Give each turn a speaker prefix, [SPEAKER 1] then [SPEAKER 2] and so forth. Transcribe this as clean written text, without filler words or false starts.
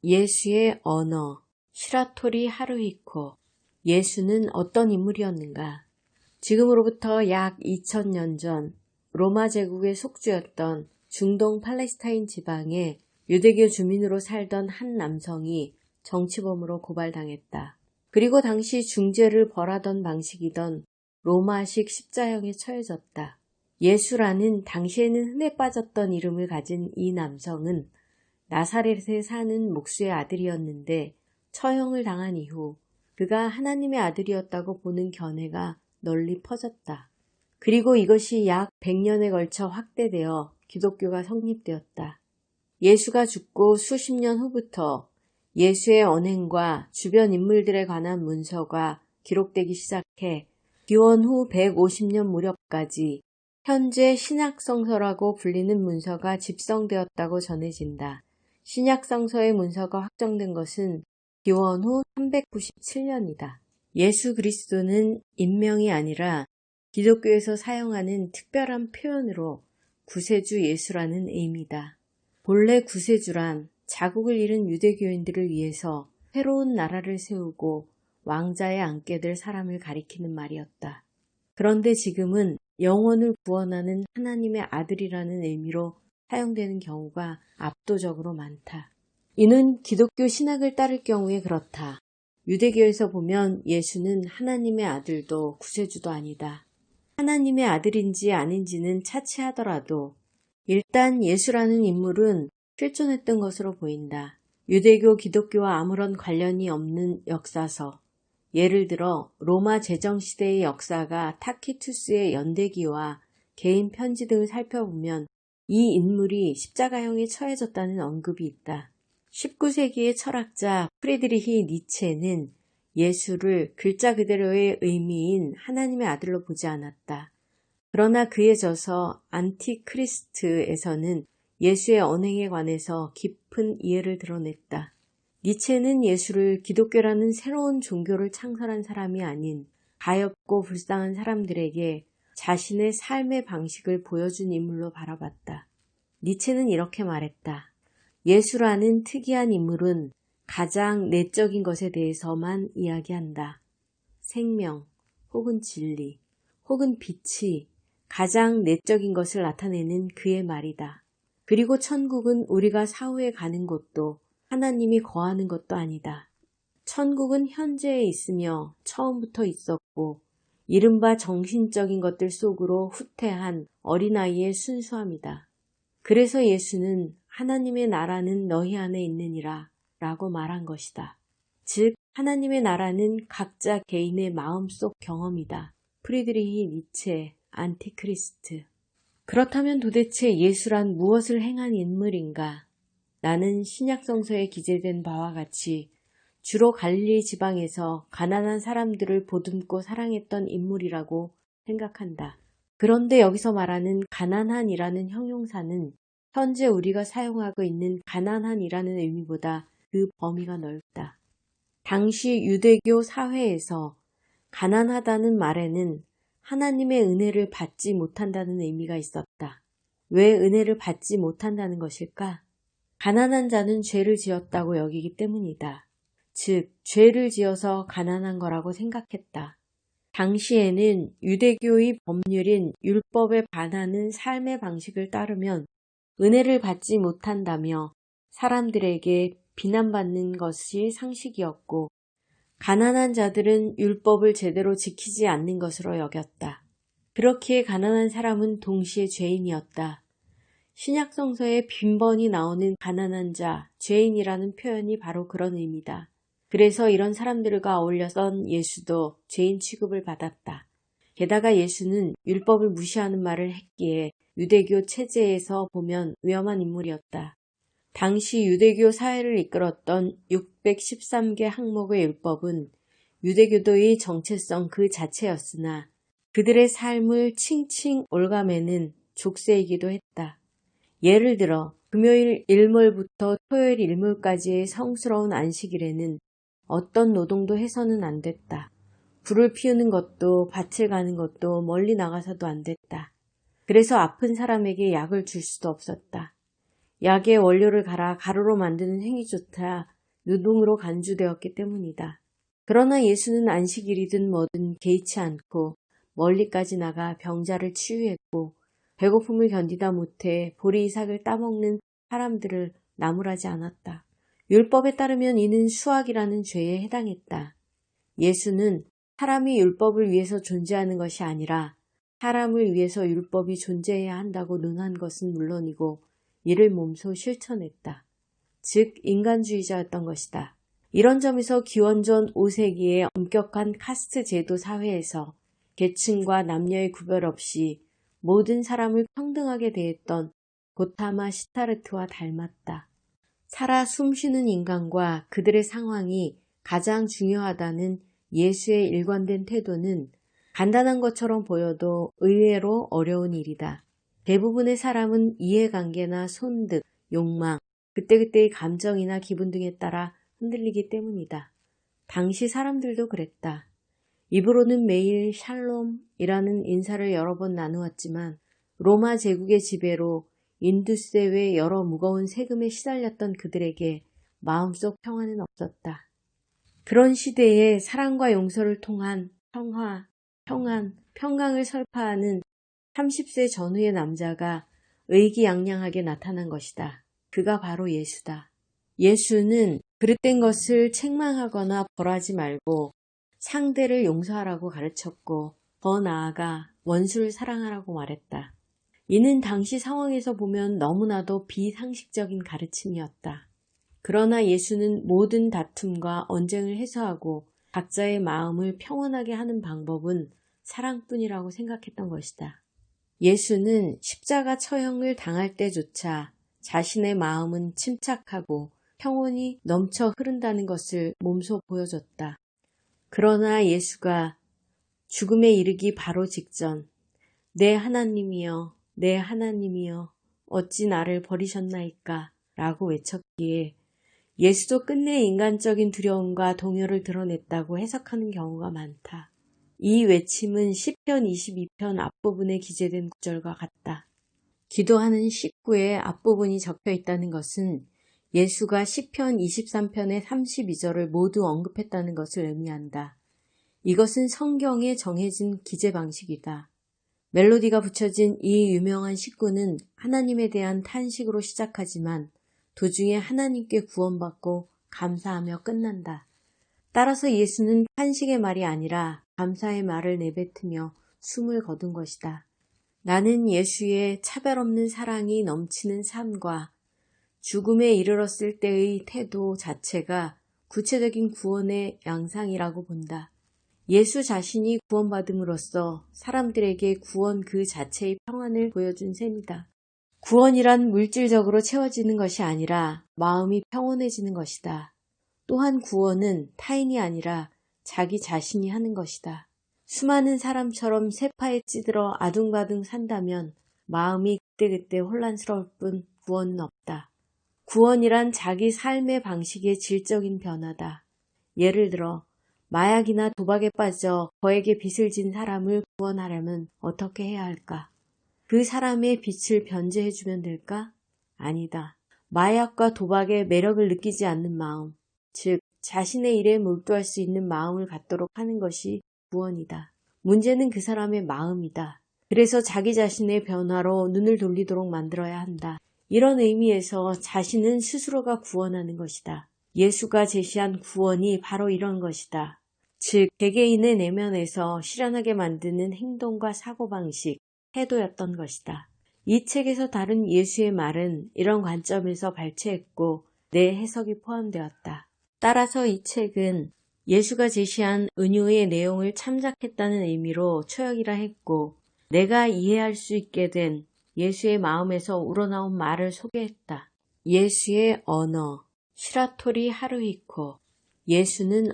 [SPEAKER 1] 예수의 언어, 시라토리 하루히코. 예수는 어떤 인물이었는가? 지금으로부터 약 2000년 전 로마 제국의 속주였던 중동 팔레스타인 지방에 유대교 주민으로 살던 한 남성이 정치범으로 고발당했다. 그리고 당시 중죄를 벌하던 방식이던 로마식 십자형에 처해졌다. 예수라는 당시에는 흔해 빠졌던 이름을 가진 이 남성은 나사렛에 사는 목수의 아들이었는데 처형을 당한 이후 그가 하나님의 아들이었다고 보는 견해가 널리 퍼졌다. 그리고 이것이 약 100년에 걸쳐 확대되어 기독교가 성립되었다. 예수가 죽고 수십 년 후부터 예수의 언행과 주변 인물들에 관한 문서가 기록되기 시작해 기원 후 150년 무렵까지 현재 신약성서라고 불리는 문서가 집성되었다고 전해진다. 신약성서의 문서가 확정된 것은 기원 후 397년이다. 예수 그리스도는 인명이 아니라 기독교에서 사용하는 특별한 표현으로 구세주 예수라는 의미다. 본래 구세주란 자국을 잃은 유대교인들을 위해서 새로운 나라를 세우고 왕자에 앉게 될 사람을 가리키는 말이었다. 그런데 지금은 영혼을 구원하는 하나님의 아들이라는 의미로 사용되는 경우가 압도적으로 많다. 이는 기독교 신학을 따를 경우에 그렇다. 유대교에서 보면 예수는 하나님의 아들도 구세주도 아니다. 하나님의 아들인지 아닌지는 차치하더라도 일단 예수라는 인물은 실존했던 것으로 보인다. 유대교, 기독교와 아무런 관련이 없는 역사서, 예를 들어 로마 제정시대의 역사가 타키투스의 연대기와 개인 편지 등을 살펴보면 이 인물이 십자가형에 처해졌다는 언급이 있다. 19세기의 철학자 프리드리히 니체는 예수를 글자 그대로의 의미인 하나님의 아들로 보지 않았다. 그러나 그의 저서 안티크리스트에서는 예수의 언행에 관해서 깊은 이해를 드러냈다. 니체는 예수를 기독교라는 새로운 종교를 창설한 사람이 아닌 가엾고 불쌍한 사람들에게 자신의 삶의 방식을 보여준 인물로 바라봤다. 니체는 이렇게 말했다. 예수라는 특이한 인물은 가장 내적인 것에 대해서만 이야기한다. 생명, 혹은 진리, 혹은 빛이 가장 내적인 것을 나타내는 그의 말이다. 그리고 천국은 우리가 사후에 가는 곳도 하나님이 거하는 것도 아니다. 천국은 현재에 있으며 처음부터 있었고 이른바 정신적인 것들 속으로 후퇴한 어린아이의 순수함이다. 그래서 예수는 하나님의 나라는 너희 안에 있느니라 라고 말한 것이다. 즉 하나님의 나라는 각자 개인의 마음속 경험이다. 프리드리히 니체, 안티크리스트. 그렇다면 도대체 예수란 무엇을 행한 인물인가? 나는 신약성서에 기재된 바와 같이 주로 갈릴리 지방에서 가난한 사람들을 보듬고 사랑했던 인물이라고 생각한다. 그런데 여기서 말하는 가난한이라는 형용사는 현재 우리가 사용하고 있는 가난한이라는 의미보다 그 범위가 넓다. 당시 유대교 사회에서 가난하다는 말에는 하나님의 은혜를 받지 못한다는 의미가 있었다. 왜 은혜를 받지 못한다는 것일까? 가난한 자는 죄를 지었다고 여기기 때문이다. 즉, 죄를 지어서 가난한 거라고 생각했다. 당시에는 유대교의 법률인 율법에 반하는 삶의 방식을 따르면 은혜를 받지 못한다며 사람들에게 비난받는 것이 상식이었고 가난한 자들은 율법을 제대로 지키지 않는 것으로 여겼다. 그렇기에 가난한 사람은 동시에 죄인이었다. 신약성서에 빈번히 나오는 가난한 자, 죄인이라는 표현이 바로 그런 의미다. 그래서 이런 사람들과 어울렸던 예수도 죄인 취급을 받았다. 게다가 예수는 율법을 무시하는 말을 했기에 유대교 체제에서 보면 위험한 인물이었다. 당시 유대교 사회를 이끌었던 613개 항목의 율법은 유대교도의 정체성 그 자체였으나 그들의 삶을 칭칭 올가매는 족쇄이기도 했다. 예를 들어 금요일 일몰부터 토요일 일몰까지의 성스러운 안식일에는 어떤 노동도 해서는 안 됐다. 불을 피우는 것도 밭을 가는 것도 멀리 나가서도 안 됐다. 그래서 아픈 사람에게 약을 줄 수도 없었다. 약의 원료를 갈아 가루로 만드는 행위조차 노동으로 간주되었기 때문이다. 그러나 예수는 안식일이든 뭐든 개의치 않고 멀리까지 나가 병자를 치유했고 배고픔을 견디다 못해 보리이삭을 따먹는 사람들을 나무라지 않았다. 율법에 따르면 이는 수악이라는 죄에 해당했다. 예수는 사람이 율법을 위해서 존재하는 것이 아니라 사람을 위해서 율법이 존재해야 한다고 논한 것은 물론이고 이를 몸소 실천했다. 즉 인간주의자였던 것이다. 이런 점에서 기원전 5세기의 엄격한 카스트 제도 사회에서 계층과 남녀의 구별 없이 모든 사람을 평등하게 대했던 고타마 시타르트와 닮았다. 살아 숨쉬는 인간과 그들의 상황이 가장 중요하다는 예수의 일관된 태도는 간단한 것처럼 보여도 의외로 어려운 일이다. 대부분의 사람은 이해관계나 손득, 욕망, 그때그때의 감정이나 기분 등에 따라 흔들리기 때문이다. 당시 사람들도 그랬다. 입으로는 매일 샬롬이라는 인사를 여러 번 나누었지만 로마 제국의 지배로 인두세 외 여러 무거운 세금에 시달렸던 그들에게 마음속 평안은 없었다. 그런 시대에 사랑과 용서를 통한 평화, 평안, 평강을 설파하는 30세 전후의 남자가 의기양양하게 나타난 것이다. 그가 바로 예수다. 예수는 그릇된 것을 책망하거나 벌하지 말고 상대를 용서하라고 가르쳤고 더 나아가 원수를 사랑하라고 말했다. 이는 당시 상황에서 보면 너무나도 비상식적인 가르침이었다. 그러나 예수는 모든 다툼과 언쟁을 해소하고 각자의 마음을 평온하게 하는 방법은 사랑뿐이라고 생각했던 것이다. 예수는 십자가 처형을 당할 때조차 자신의 마음은 침착하고 평온이 넘쳐 흐른다는 것을 몸소 보여줬다. 그러나 예수가 죽음에 이르기 바로 직전 내 하나님이여 내 하나님이여 어찌 나를 버리셨나이까 라고 외쳤기에 예수도 끝내 인간적인 두려움과 동요를 드러냈다고 해석하는 경우가 많다. 이 외침은 시편 22편 앞부분에 기재된 구절과 같다. 기도하는 식구의 앞부분이 적혀 있다는 것은 예수가 시편 23편의 32절을 모두 언급했다는 것을 의미한다. 이것은 성경에 정해진 기재 방식이다. 멜로디가 붙여진 이 유명한 식구는 하나님에 대한 탄식으로 시작하지만 도중에 하나님께 구원받고 감사하며 끝난다. 따라서 예수는 탄식의 말이 아니라 감사의 말을 내뱉으며 숨을 거둔 것이다. 나는 예수의 차별 없는 사랑이 넘치는 삶과 죽음에 이르렀을 때의 태도 자체가 구체적인 구원의 양상이라고 본다. 예수 자신이 구원받음으로써 사람들에게 구원 그 자체의 평안을 보여준 셈이다. 구원이란 물질적으로 채워지는 것이 아니라 마음이 평온해지는 것이다. 또한 구원은 타인이 아니라 자기 자신이 하는 것이다. 수많은 사람처럼 세파에 찌들어 아둥바둥 산다면 마음이 그때그때 혼란스러울 뿐 구원은 없다. 구원이란 자기 삶의 방식의 질적인 변화다. 예를 들어 마약이나 도박에 빠져 거액의 빚을 진 사람을 구원하려면 어떻게 해야 할까? 그 사람의 빚을 변제해주면 될까? 아니다. 마약과 도박의 매력을 느끼지 않는 마음, 즉 자신의 일에 몰두할 수 있는 마음을 갖도록 하는 것이 구원이다. 문제는 그 사람의 마음이다. 그래서 자기 자신의 변화로 눈을 돌리도록 만들어야 한다. 이런 의미에서 자신은 스스로가 구원하는 것이다. 예수가 제시한 구원이 바로 이런 것이다. 즉 개개인의 내면에서 실현하게 만드는 행동과 사고방식, 태도였던 것이다. 이 책에서 다룬 예수의 말은 이런 관점에서 발췌했고 내 해석이 포함되었다. 따라서 이 책은 예수가 제시한 은유의 내용을 참작했다는 의미로 초역이라 했고 내가 이해할 수 있게 된 예수의 마음에서 우러나온 말을 소개했다. 예수의 언어, 시라토리 하루히코. 예수는